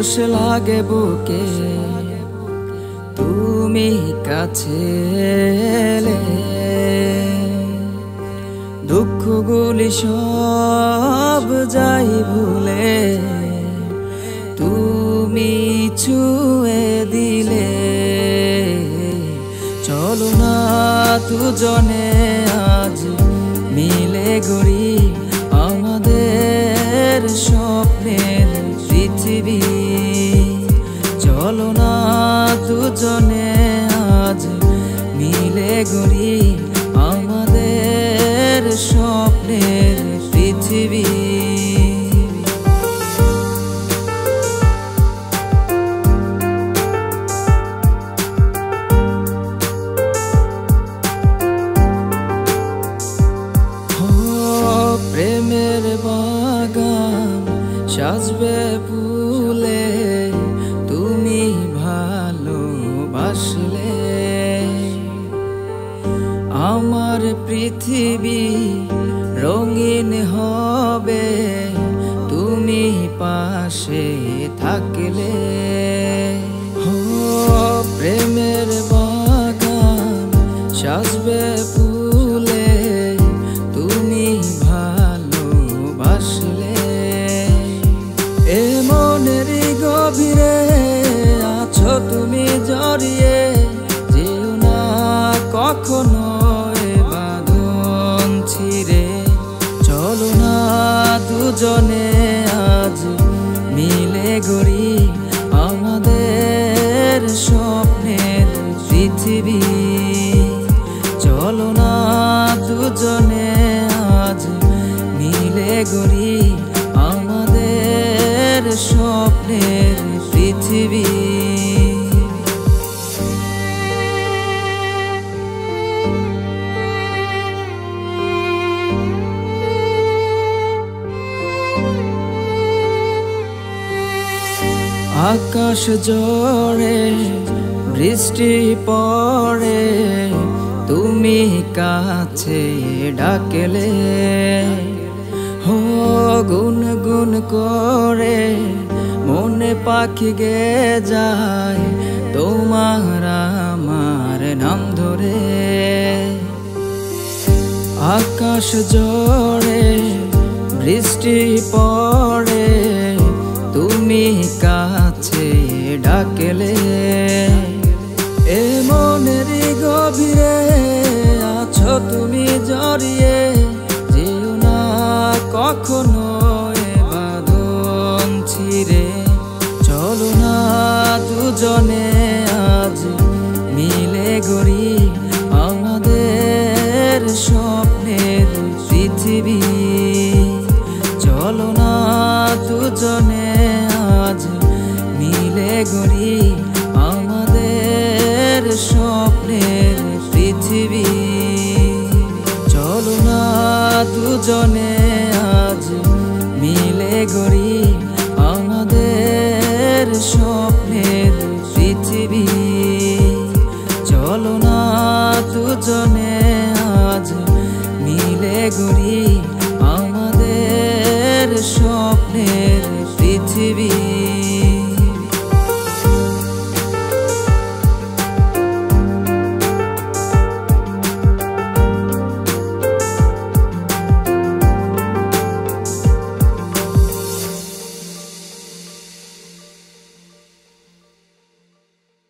বেদোষ লাগে বুকে তুমি কাছে এলে, দুঃখগুলি সব যাই ভুলে তুমি ছুঁয়ে দিলে। চলো না দুজনে আজ মিলে গড়ি আমাদের স্বপ্নের পৃথিবী। চলো না দুজনে আজ মিলে গড়ি আমাদের স্বপ্নের পৃথিবী। প্রেমের বাগান সাজবে ফুলে তুমি ভালোবাসলে, আমার পৃথিবী রঙিন হবে তুমি পাশে থাকলে। প্রেমের বাগান সাজবে ফুলে তুমি ভালোবাসলে, এ মনের গভীরে আছো তুমি জড়িয়ে, যেও না কখনো এ বাঁধন ছিঁড়ে। চলো না দুজনে আজ মিলে গড়ি আমাদের স্বপ্নের পৃথিবী। চলো না দুজনে আজ মিলে গড়ি আমাদের স্বপ্নের পৃথিবী। আকাশ জোড়ে বৃষ্টি পড়ে তুমি কাছে ডাকলে, হো গুনগুন করে মনে পাখি গে যায় তোমার আমার নাম ধরে। আকাশ জোড়ে বৃষ্টি পড়ে তুমি কাছে ডাকলে, এ মনের গভীরে আছো তুমি জড়িয়ে, যেও না কখনো এ বাঁধন ছিঁড়ে। চলো না দুজনে আজ মিলে গড়ি আমাদের স্বপ্নের পৃথিবী। চলো না দুজনে আজ মিলে গড়ি আমাদের স্বপ্নের পৃথিবী। চলো না দুজনে আজ মিলে গড়ি আমাদের স্বপ্নের পৃথিবী। চলো না দুজনে আজ মিলে গড়ি আমাদের স্বপ্নের পৃথিবী।